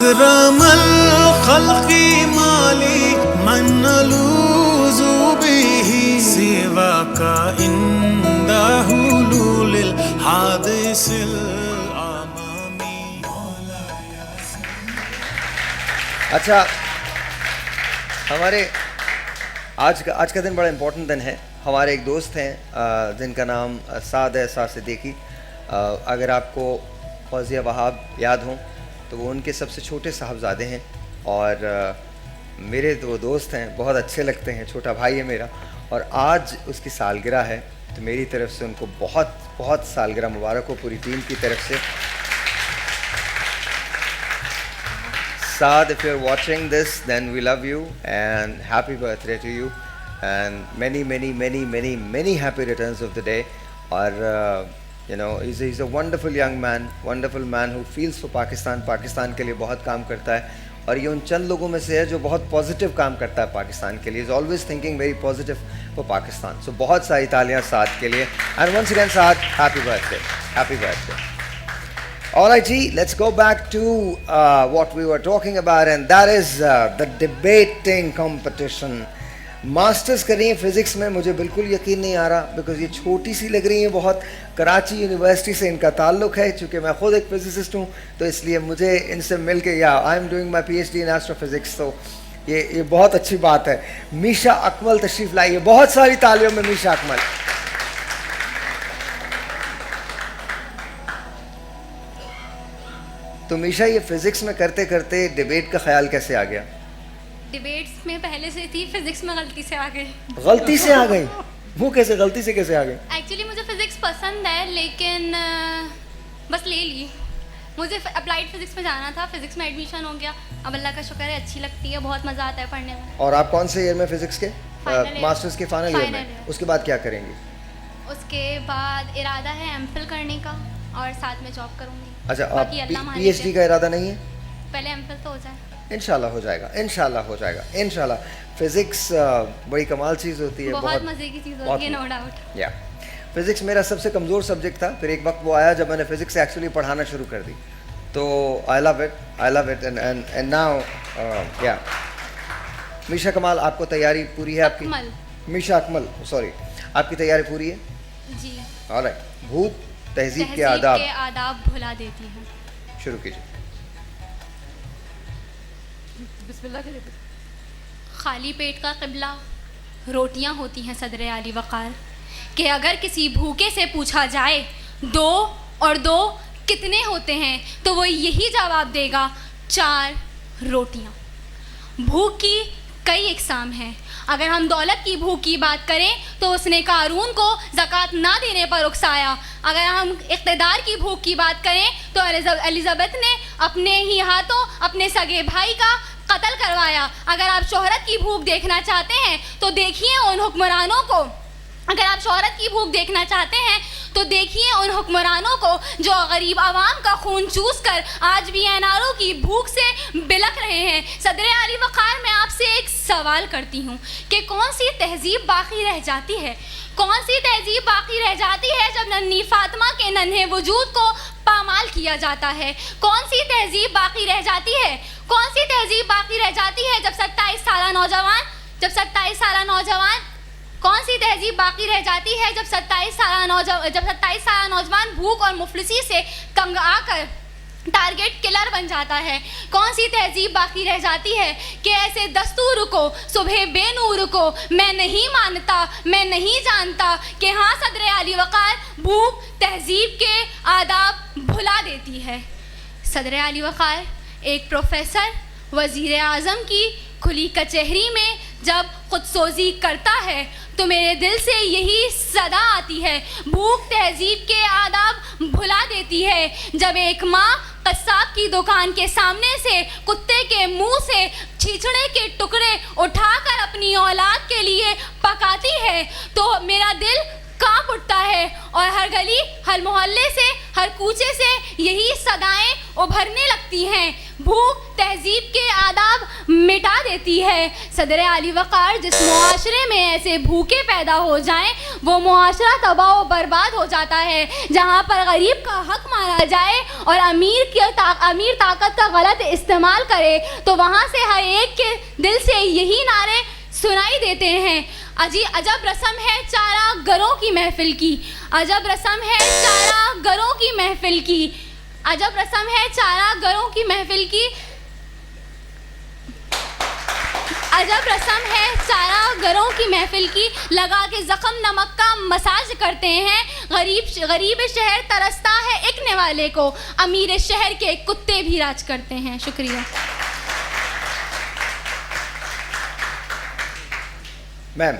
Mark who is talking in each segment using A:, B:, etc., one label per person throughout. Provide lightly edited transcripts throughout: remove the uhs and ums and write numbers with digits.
A: अकरमल खल्क़ी माली मन नलूज़ु बिही सिवा का इंदा हुलूलिल हादिसिल आमामी।
B: अच्छा, हमारे आज का दिन बड़ा इम्पोर्टेंट दिन है। हमारे एक दोस्त हैं जिनका नाम साद है, साद सिद्दीकी। अगर आपको फौजिया वहाब याद हों तो वो उनके सबसे छोटे साहबजादे हैं और मेरे दो दोस्त हैं, बहुत अच्छे लगते हैं, छोटा भाई है मेरा। और आज उसकी सालगिरह है, तो मेरी तरफ से उनको बहुत बहुत सालगिरह मुबारक हो पूरी टीम की तरफ से। Saad, if you're watching this, then we love you and happy birthday to you and many happy returns of the day. और you know, he's a wonderful young man, wonderful man who feels for Pakistan. Pakistan के लिए बहुत काम करता है और ये उन चंद लोगों में से है जो बहुत पॉजिटिव काम करता है पाकिस्तान के लिए. He's always thinking very positive for Pakistan. So बहुत सारी तालियां साद के लिए. And once again Saad, happy birthday, happy birthday. Alright Ji, let's go back to what we were talking about, and that is the debating competition. Masters कर रही हैं physics में, मुझे बिल्कुल यकीन नहीं आ रहा बिकॉज ये छोटी सी लग रही हैं बहुत. कराची यूनिवर्सिटी से इनका ताल्लुक़ है, चूँकि मैं ख़ुद एक फ़िज़िसिस्ट हूँ तो इसलिए मुझे इनसे मिल के, या I am doing my PhD in astrophysics, तो ये बहुत अच्छी बात है. मीशा अकमल तशरीफ़ लाइए, बहुत सारी तालियों में मीशा अकमल. तो मीशा, ये फिज़िक्स में करते करते डिबेट का ख्याल कैसे आ गया?
C: डिबेट्स में पहले से थी, फिजिक्स में गलती से आ गई.
B: गलती से आ गई? वो कैसे, गलती से कैसे आ गई?
C: एक्चुअली मुझे फिजिक्स पसंद है लेकिन बस ले ली. मुझे अप्लाइड फिजिक्स में जाना था, फिजिक्स में एडमिशन हो गया. अब अल्लाह का शुक्र है, अच्छी लगती है, बहुत मज़ा आता है पढ़ने में.
B: और आप कौन से ईयर में फिजिक्स के? मास्टर्स के फाइनल ईयर में. उसके बाद क्या करेंगी?
C: उसके बाद इरादा है एमफिल करने का और साथ में जॉब करूँगी.
B: अच्छा, आप PhD का इरादा नहीं है?
C: पहले एमफिल तो हो जाए.
B: इंशाल्लाह हो जाएगा, इंशाल्लाह हो जाएगा, इंशाल्लाह. फिज़िक्स बड़ी कमाल चीज़ होती है,
C: बहुत मज़े की चीज़ होती है, नो डाउट.
B: या फिज़िक्स मेरा सबसे कमज़ोर सब्जेक्ट था. फिर एक वक्त वो आया जब मैंने फ़िज़िक्स एक्चुअली पढ़ाना शुरू कर दी, तो I love it and now या. मीशा कमाल, आपको तैयारी पूरी है आपकी? मीशा अकमल, सॉरी, आपकी तैयारी पूरी है
C: जी?
B: ऑलराइट. भूख तहज़ीब के
C: आदाब भुला देती है.
B: शुरू कीजिए.
C: खाली पेट का क़िबला रोटियां होती हैं सदरे आली वक़ार, कि अगर किसी भूखे से पूछा जाए 2 और 2 कितने होते हैं तो वो यही जवाब देगा 4 रोटियां. भूख की कई इक़साम हैं. अगर हम दौलत की भूख की बात करें तो उसने कारून को ज़कात ना देने पर उकसाया. अगर हम इक़्तिदार की भूख की बात करें तो एलिज़ाबेथ ने अपने ही हाथों अपने सगे भाई का कत्ल करवाया. अगर आप शोहरत की भूख देखना चाहते हैं तो देखिए उन हुक्मरानों को. अगर आप शोहरत की भूख देखना चाहते हैं तो देखिए उन हुक्मरानों को जो गरीब आवाम का खून चूस कर आज भी NRO की भूख से बिलख रहे हैं. सदरे आली वक़ार, मैं आपसे एक सवाल करती हूँ कि कौन सी तहज़ीब बाकी रह जाती है, कौन सी तहज़ीब बाकी रह जाती है जब नन्ही फातिमा के नन्हे वजूद को पामाल किया जाता है? कौन सी तहज़ीब बाकी रह जाती है, कौन सी तहज़ीब बाकी रह जाती है जब 27 साल नौजवान कौन सी तहज़ीब बाकी रह जाती है जब 27 साल नौजवान भूख और मुफलिसी से तंग आकर टारगेट किलर बन जाता है? कौन सी तहज़ीब बाकी रह जाती है कि ऐसे दस्तूर को, सुबह बेनूर को मैं नहीं मानता, मैं नहीं जानता कि हाँ सदरे आली वक़ार, भूख तहज़ीब के आदाब भुला देती है. सदरे आली वक़ार, एक प्रोफेसर वज़ीर आज़म की खुली कचहरी में जब खुदसोज़ी करता है तो मेरे दिल से यही सदा आती है, भूख तहज़ीब के आदाब भुला देती है. जब एक माँ कस्साब की दुकान के सामने से कुत्ते के मुंह से छिछड़े के टुकड़े उठाकर अपनी औलाद के लिए पकाती है तो मेरा दिल कांप उठता है और हर गली, हर मोहल्ले से, हर कूचे से यही सदाएं उभरने लगती हैं, भूख तहज़ीब के आदाब मिटा देती है। सदर आली वक़ार, जिस मुआशरे में ऐसे भूखे पैदा हो जाएं वो मुआशरा तबाह व बर्बाद हो जाता है। जहाँ पर गरीब का हक मारा जाए और अमीर ताकत का गलत इस्तेमाल करे तो वहाँ से हर एक के दिल से यही नारे सुनाई देते हैं, अजी अजब रस्म है चारा गरों की महफिल की, अजब रस्म है चारा गरों की महफिल की, अजब रस्म है चारा गरों की महफिल की, अजब रस्म है चारा गरों की महफिल की, लगा के ज़ख्म नमक का मसाज करते हैं। गरीब शहर तरसता है एक निवाले को, अमीर शहर के कुत्ते भी राज करते हैं। शुक्रिया।
B: मैम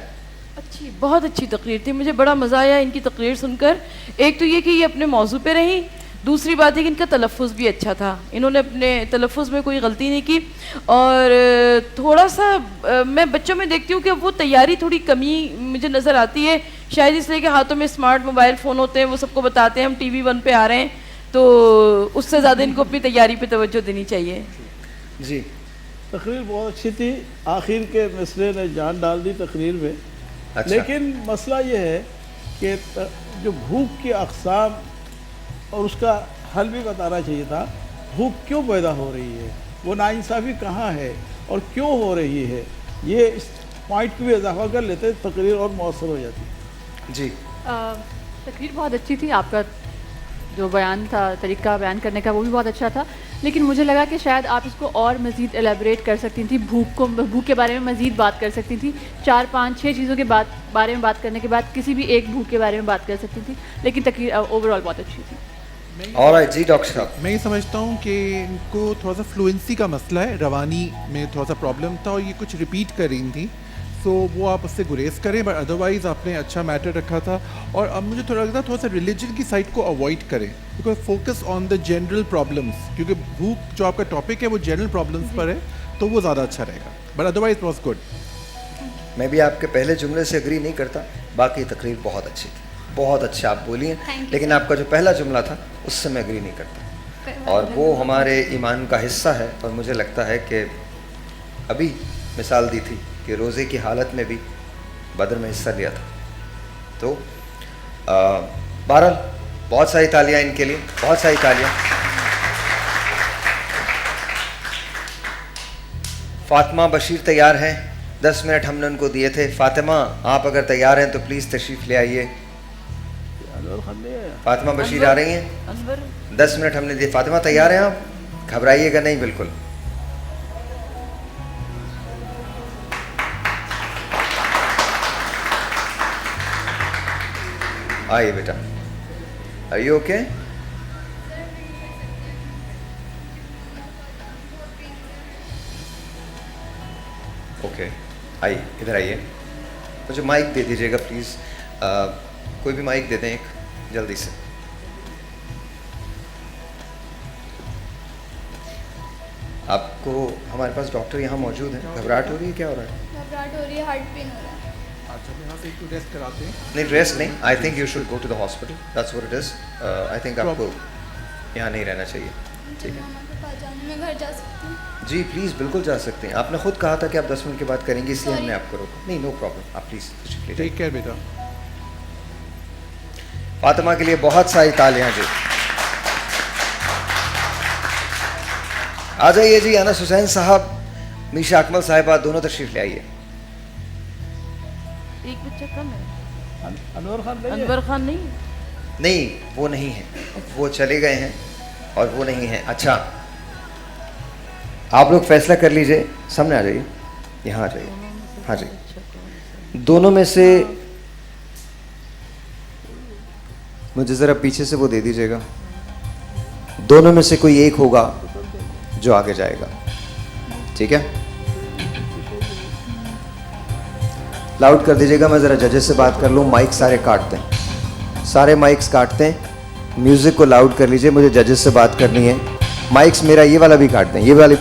D: अच्छी, बहुत अच्छी तकरीर थी, मुझे बड़ा मज़ा आया इनकी तकरीर सुनकर। एक तो ये कि ये अपने मौजू पे रही, दूसरी बात है कि इनका तलफ़ुज़ भी अच्छा था, इन्होंने अपने तलफ़ुज़ में कोई गलती नहीं की। और थोड़ा सा मैं बच्चों में देखती हूँ कि वो तैयारी थोड़ी कमी मुझे नज़र आती है, शायद इसलिए कि हाथों में स्मार्ट मोबाइल फ़ोन होते हैं, वो सबको बताते हैं हम TV 1 पे आ रहे हैं, तो उससे ज़्यादा इनको अपनी तैयारी पे तवज्जो देनी चाहिए।
B: जी,
E: तकरीर बहुत अच्छी थी, आखिर के मिसरे ने जान डाल दी तकरीर में।
B: अच्छा।
E: लेकिन मसला ये है कि जो भूख की अक़साम और उसका हल भी बताना चाहिए था। भूख क्यों पैदा हो रही है, वो नाइंसाफ़ी कहाँ है और क्यों हो रही है, ये इस पॉइंट को भी इजाफा कर लेते तकरीर और मौसर हो जाती।
B: जी,
F: तकरीर बहुत अच्छी थी, आपका जो बयान था, तरीका बयान करने का वो भी बहुत अच्छा था, लेकिन मुझे लगा कि शायद आप इसको और मज़ीद एलेबरेट कर सकती थी, भूख के बारे में मज़ीद बात कर सकती थी, 4, 5, 6 चीज़ों के बारे में बात करने के बाद किसी भी एक भूख के बारे में बात कर सकती थी, लेकिन तकरीर ओवरऑल बहुत अच्छी थी।
B: ऑलराइट जी डॉक्टर साहब।
G: मैं ये समझता हूँ कि इनको थोड़ा सा फ्लुएंसी का मसला है, रवानी में थोड़ा सा प्रॉब्लम था और ये कुछ रिपीट कर रही थी, सो वो आप उससे गुरेज करें, बट अदरवाइज़ आपने अच्छा मैटर रखा था। और अब मुझे थोड़ा लगता है थोड़ा सा रिलीजन की साइड को अवॉइड करें, because focus on the general problems, क्योंकि भूख जो आपका टॉपिक है वो जनरल प्रॉब्लम्स पर है, तो वो ज़्यादा अच्छा रहेगा, बट अदरवाइज वॉज गुड।
B: मैं भी आपके पहले जुमले से एग्री नहीं करता, बाकी तकरीर बहुत अच्छी थी, बहुत अच्छा आप बोली हैं, लेकिन आपका जो पहला जुमला था उससे मैं एग्री नहीं करता, और वो हमारे ईमान का हिस्सा है। और मुझे लगता है कि अभी मिसाल दी थी कि रोज़े की हालत में भी बदर में हिस्सा लिया था, तो बहरहाल बहुत सारी तालियां इनके लिए, बहुत सारी तालियां। फातिमा बशीर तैयार हैं, 10 मिनट हमने उनको दिए थे। फातिमा आप अगर तैयार हैं तो प्लीज़ तशरीफ़ ले आइए। फातिमा बशीर आ रही हैं,
D: अनवर
B: 10 मिनट हमने दिए। फातिमा तैयार हैं आप, घबराइएगा नहीं बिल्कुल। आइए बेटा, आर यू ओके? ओके, आइए इधर आइए, मुझे माइक दे दीजिएगा प्लीज़, कोई भी माइक दे दें एक, जल्दी से। आपको हमारे पास डॉक्टर यहाँ मौजूद है, घबराहट हो रही है, क्या हो रहा है?
C: घबराहट हो रही है, हार्ट पेन हो रहा है।
G: अच्छा, मैं यहाँ से एक रेस्ट कराते हैं।
B: नहीं रेस्ट नहीं, I think you should go to the hospital, that's what it is. I think आपको यहाँ नहीं रहना चाहिए, ठीक है?
C: मामा के पास जाने में घर जा सकती हूँ?
B: जी प्लीज़, बिल्कुल जा सकते हैं। आपने खुद कहा था कि आप 10 मिनट के बाद करेंगे, इसलिए
C: Sorry.
B: हमने आपको रोका। नहीं, नो प्रॉब्लम, आप प्लीज़
G: टेक केयर बेटा।
B: फातिमा के लिए बहुत सारी तालियां जी। आ जाइए जी, अनस हुसैन साहब, मीशा अकमल साहिबा, दोनों तशरीफ ले आइए।
D: एक बच्चा कम है,
E: अनवर खान नहीं है?
D: अनवर खान नहीं,
B: नहीं वो नहीं है, वो चले गए हैं और वो नहीं है। अच्छा, आप लोग फैसला कर लीजिए, सामने आ जाइए, यहाँ आ जाइए, हाँ जी। दोनों में से मुझे ज़रा पीछे से वो दे दीजिएगा। दोनों में से कोई एक होगा जो आगे जाएगा, ठीक है? लाउड कर दीजिएगा, मैं ज़रा जजेस से बात कर लूँ। माइक सारे काटते हैं, सारे माइक्स काटते हैं, म्यूज़िक को लाउड कर लीजिए, मुझे जजेस से बात करनी है। माइक्स मेरा ये वाला भी काट दें, ये वाली।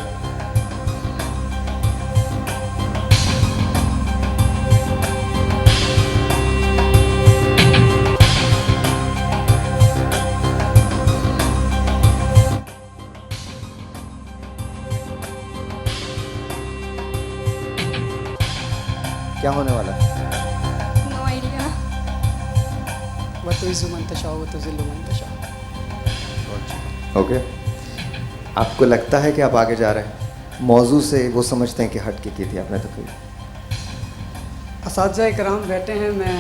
B: क्या होने वाला है?
C: No idea.
H: वतुइज़्ज़ु मन तशाअ व तुज़िल्लु मन तशाअ।
B: ओके, आपको लगता है कि आप आगे जा रहे हैं? मौजू से वो समझते हैं कि हट के की थी आपने तकरीर।
H: असातिज़ा कराम बैठे हैं, मैं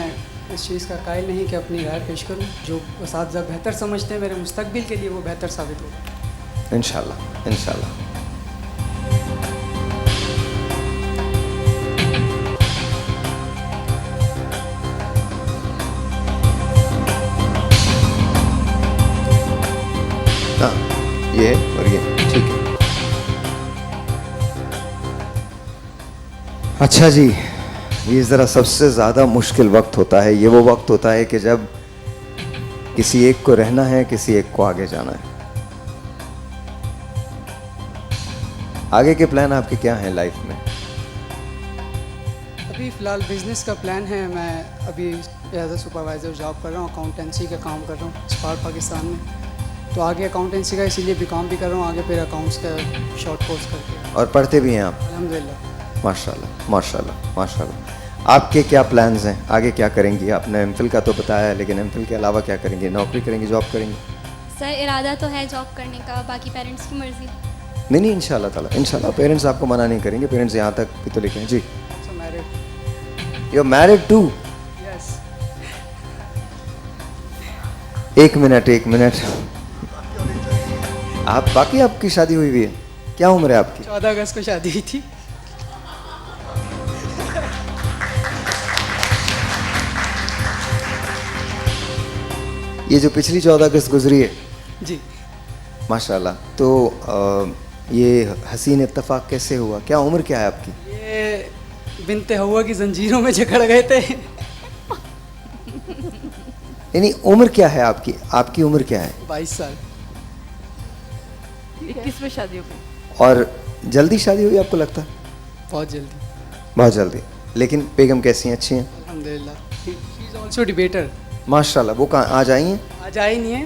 H: इस चीज़ का कायल नहीं कि अपनी राय पेश करूं। जो असातिज़ा बेहतर समझते हैं मेरे मुस्तकबिल के लिए, वो बेहतर साबित होगा
B: इंशाल्लाह, इंशाल्लाह। हाँ, ये और ये ठीक है। अच्छा जी, ये ज़रा सबसे ज़्यादा मुश्किल वक्त होता है। ये वो वक्त होता है कि जब किसी एक को रहना है, किसी एक को आगे जाना है। आगे के प्लान आपके क्या हैं लाइफ में?
H: अभी फ़िलहाल बिज़नेस का प्लान है। मैं अभी एज अ सुपरवाइज़र जॉब कर रहा हूँ, अकाउंटेंसी का काम कर रहा हूँ स्पार पाकिस्तान में। तो आगे अकाउंटेंसी का इसीलिए भी काम भी कर रहा हूँ, आगे फिर अकाउंट्स का शॉर्ट कोर्स करके।
B: और पढ़ते भी हैं आप?
H: अल्हम्दुलिल्लाह।
B: माशाल्लाह, माशाल्लाह, माशाल्लाह। आपके क्या प्लान्स हैं? आगे क्या करेंगी? आपने एमफिल का तो बताया, लेकिन एमफिल के अलावा क्या करेंगी? नौकरी करेंगी, जॉब करेंगी?
C: सर इरादा तो है जॉब करने का, बाकी पेरेंट्स की मर्ज़ी।
B: नहीं नहीं, इंशाल्लाह ताला, इंशाल्लाह पेरेंट्स आपको मना नहीं करेंगे। पेरेंट्स यहाँ तक भी तो लिखे हैं जी।
H: So married.
B: You are married too?
H: Yes.
B: एक मिनट। आप बाकी आपकी शादी हुई है? क्या उम्र है आपकी?
H: 14 अगस्त को शादी हुई थी।
B: ये जो पिछली 14 अगस्त गुजरी है,
H: जी।
B: माशाल्लाह, तो ये हसीन इत्तेफाक कैसे हुआ? क्या उम्र क्या है आपकी?
H: ये बिनते हवा की जंजीरों में जकड़ गए थे।
B: यानी उम्र क्या है आपकी? आपकी उम्र क्या है?
H: 22 साल।
D: 21 में शादी हो गई।
B: और जल्दी शादी हुई आपको लगता है?
H: बहुत जल्दी।
B: बहुत जल्दी। लेकिन बेगम कैसी हैं? अच्छी हैं?
H: अल्हम्दुलिल्लाह। She is also debater.
B: माशाल्लाह। वो कहाँ आज आई हैं?
H: आज आई नहीं है,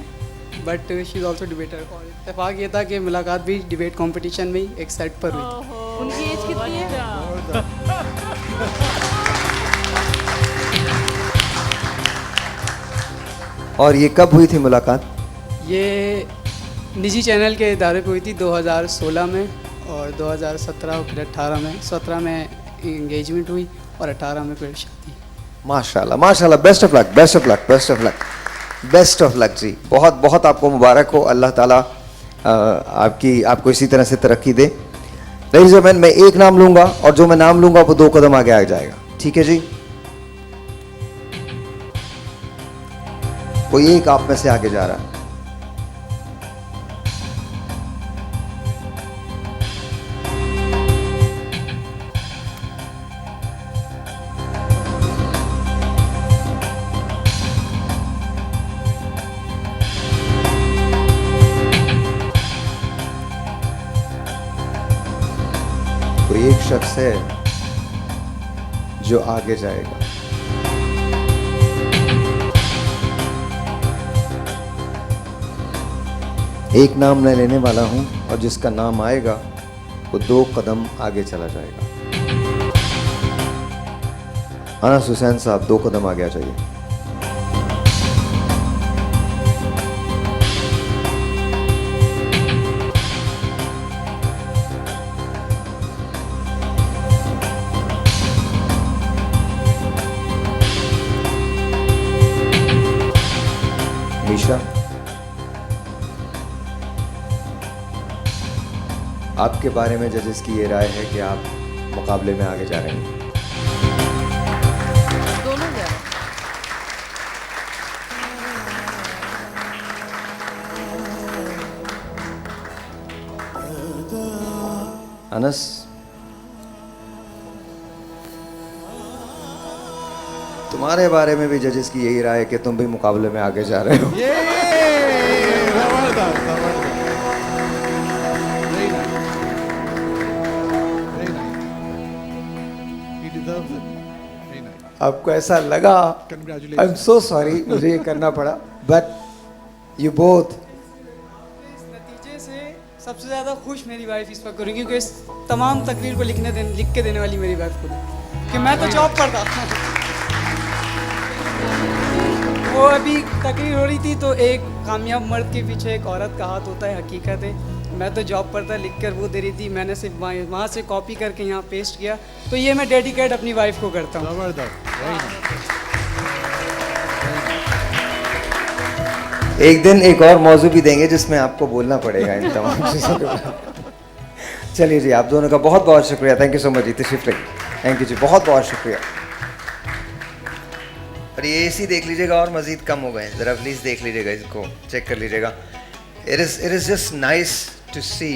H: but she is also debater. और इत्तेफाक ये था कि मुलाकात भी डिबेट कंपटीशन में ही एक सेट पर हुई थी।
D: उनकी एज कितनी है?
B: और ये कब हुई थी मुलाकात?
H: ये निजी चैनल के इदारे पे हुई थी 2016 में, और 2017 और फिर 18 में। 17 में इंगेजमेंट हुई और 18 में फिर शादी।
B: माशाल्लाह, माशाल्लाह। Best of luck, best of luck, best of luck, best of luck जी। बहुत बहुत आपको मुबारक हो। अल्लाह ताला आपको इसी तरह से तरक्की दे। लेडीज़ एंड जेंटलमैन, मैं एक नाम लूंगा और जो मैं नाम लूंगा वो 2 कदम आगे आ जाएगा। ठीक है जी? कोई एक आप में से आगे जा रहा है। कोई एक शख्स है जो आगे जाएगा। एक नाम मैं लेने वाला हूं और जिसका नाम आएगा वो 2 कदम आगे चला जाएगा। अनस हुसैन साहब, 2 कदम आगे आ जाइए। मीशा, आपके बारे में जजेस की ये राय है कि आप मुकाबले में आगे जा रहे हैं।
D: दोनों जा रहे हैं।
B: अनस, तुम्हारे बारे में भी जजेस की यही राय है कि तुम भी मुकाबले में आगे जा रहे हो।
G: ये जबरदस्त, जबरदस्त। Very nice. Very nice. He deserves it. Very nice.
B: आपको ऐसा लगा?
G: Congratulations.
B: I am so sorry, मुझे ये करना पड़ा, बट यू बोथ।
H: इस नतीजे से सबसे ज़्यादा खुश मेरी वाइफ इस वक्त करूँगी, क्योंकि इस तमाम तकरीर को लिख के देने वाली मेरी वाइफ खुद है। कि मैं तो जॉब पर था। वो अभी तकरीर हो रही थी तो एक कामयाब मर्द के पीछे एक औरत का हाथ होता है, हकीकत है। मैं तो जॉब पर था, लिख कर वो दे रही थी, मैंने सिर्फ वहाँ से कॉपी करके यहाँ पेस्ट किया। तो ये मैं डेडिकेट अपनी वाइफ को करता हूँ।
B: एक दिन एक और मौजू भी देंगे जिसमें आपको बोलना पड़ेगा इन तमाम चीज़ों के बारे में। चलिए जी, आप दोनों का बहुत बहुत शुक्रिया। थैंक यू सो मच जी, तशरीफ रखिए। थैंक यू जी, बहुत बहुत शुक्रिया। और ये एसी देख लीजिएगा और मज़ीद कम हो गए हैं, ज़रा प्लीज़ देख लीजिएगा, इसको चेक कर लीजिएगा। It is just nice to see,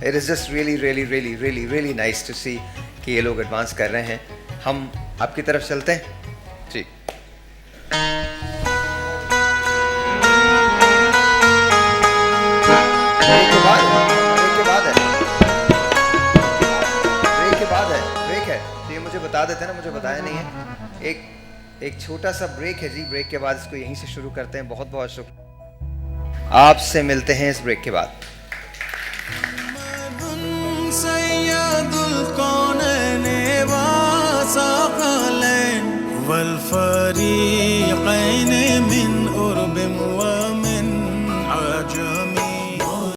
B: it is just really nice to see कि ये लोग एडवांस कर रहे हैं। हम आपकी तरफ चलते हैं जी। ब्रेक है तो ये मुझे बता देते हैं ना, मुझे बताया नहीं है। एक छोटा सा ब्रेक है जी, ब्रेक के बाद इसको यहीं से शुरू करते हैं। बहुत बहुत शुक्रिया, आपसे मिलते हैं इस ब्रेक के बाद।
A: सय्यदुल कौनैन व साक़लैन वल फरीक़ैन मिन उर्ब